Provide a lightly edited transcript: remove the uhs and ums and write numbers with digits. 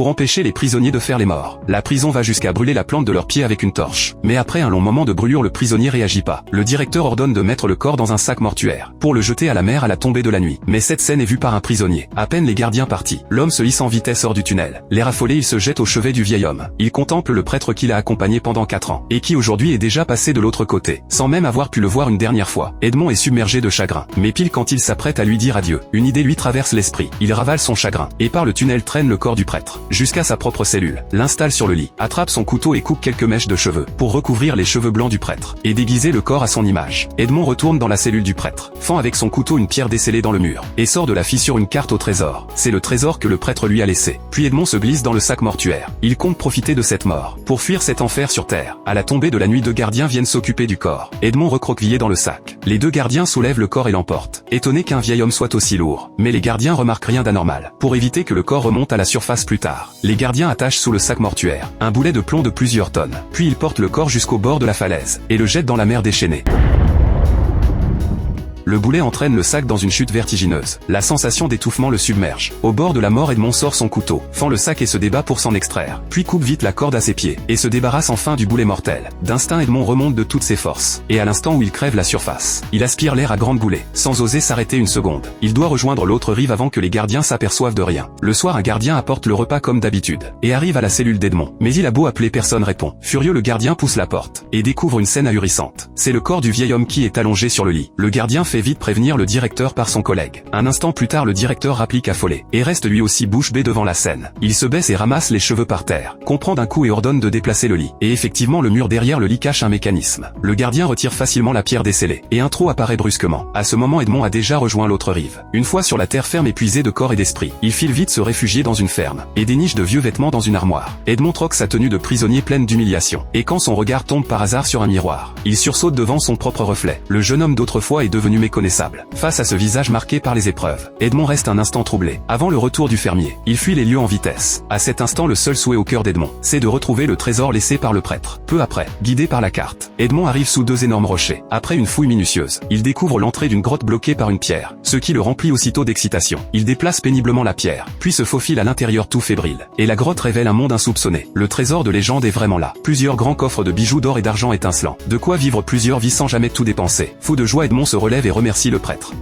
pour empêcher les prisonniers de faire les morts. La prison va jusqu'à brûler la plante de leurs pieds avec une torche. Mais après un long moment de brûlure, le prisonnier réagit pas. Le directeur ordonne de mettre le corps dans un sac mortuaire, pour le jeter à la mer à la tombée de la nuit. Mais cette scène est vue par un prisonnier. À peine les gardiens partis, l'homme se hisse en vitesse hors du tunnel. L'air affolé, il se jette au chevet du vieil homme. Il contemple le prêtre qui l'a accompagné pendant 4 ans, et qui aujourd'hui est déjà passé de l'autre côté, sans même avoir pu le voir une dernière fois. Edmond est submergé de chagrin. Mais pile quand il s'apprête à lui dire adieu, une idée lui traverse l'esprit. Il ravale son chagrin, et par le tunnel traîne le corps du prêtre, jusqu'à sa propre cellule, l'installe sur le lit, attrape son couteau et coupe quelques mèches de cheveux, pour recouvrir les cheveux blancs du prêtre, et déguiser le corps à son image. Edmond retourne dans la cellule du prêtre, fend avec son couteau une pierre descellée dans le mur, et sort de la fissure une carte au trésor. C'est le trésor que le prêtre lui a laissé. Puis Edmond se glisse dans le sac mortuaire. Il compte profiter de cette mort, pour fuir cet enfer sur terre. À la tombée de la nuit, 2 gardiens viennent s'occuper du corps. Edmond recroquevillé dans le sac. Les 2 gardiens soulèvent le corps et l'emportent, étonnés qu'un vieil homme soit aussi lourd. Mais les gardiens remarquent rien d'anormal, pour éviter que le corps remonte à la surface plus tard. Les gardiens attachent sous le sac mortuaire un boulet de plomb de plusieurs tonnes. Puis ils portent le corps jusqu'au bord de la falaise, et le jettent dans la mer déchaînée. Le boulet entraîne le sac dans une chute vertigineuse. La sensation d'étouffement le submerge. Au bord de la mort, Edmond sort son couteau, fend le sac et se débat pour s'en extraire. Puis coupe vite la corde à ses pieds, et se débarrasse enfin du boulet mortel. D'instinct, Edmond remonte de toutes ses forces. Et à l'instant où il crève la surface, il aspire l'air à grandes boulées, sans oser s'arrêter une seconde. Il doit rejoindre l'autre rive avant que les gardiens s'aperçoivent de rien. Le soir, un gardien apporte le repas comme d'habitude, et arrive à la cellule d'Edmond. Mais il a beau appeler, personne répond. Furieux, le gardien pousse la porte, et découvre une scène ahurissante. C'est le corps du vieil homme qui est allongé sur le lit. Le gardien fait vite prévenir le directeur par son collègue. Un instant plus tard, le directeur rapplique affolé, et reste lui aussi bouche bée devant la scène. Il se baisse et ramasse les cheveux par terre, comprend d'un coup et ordonne de déplacer le lit. Et effectivement, le mur derrière le lit cache un mécanisme. Le gardien retire facilement la pierre descellée, et un trou apparaît brusquement. À ce moment, Edmond a déjà rejoint l'autre rive. Une fois sur la terre ferme, épuisé de corps et d'esprit, il file vite se réfugier dans une ferme, et déniche de vieux vêtements dans une armoire. Edmond troque sa tenue de prisonnier pleine d'humiliation, et quand son regard tombe par hasard sur un miroir, il sursaute devant son propre reflet. Le jeune homme d'autrefois est devenu méconnaissable. Face à ce visage marqué par les épreuves, Edmond reste un instant troublé. Avant le retour du fermier, il fuit les lieux en vitesse. À cet instant, le seul souhait au cœur d'Edmond, c'est de retrouver le trésor laissé par le prêtre. Peu après, guidé par la carte, Edmond arrive sous 2 énormes rochers. Après une fouille minutieuse, il découvre l'entrée d'une grotte bloquée par une pierre, ce qui le remplit aussitôt d'excitation. Il déplace péniblement la pierre, puis se faufile à l'intérieur tout fébrile. Et la grotte révèle un monde insoupçonné. Le trésor de légende est vraiment là. Plusieurs grands coffres de bijoux d'or et d'argent étincelants. De quoi vivre plusieurs vies sans jamais tout dépenser. Fou de joie, Edmond se relève et remercie le prêtre.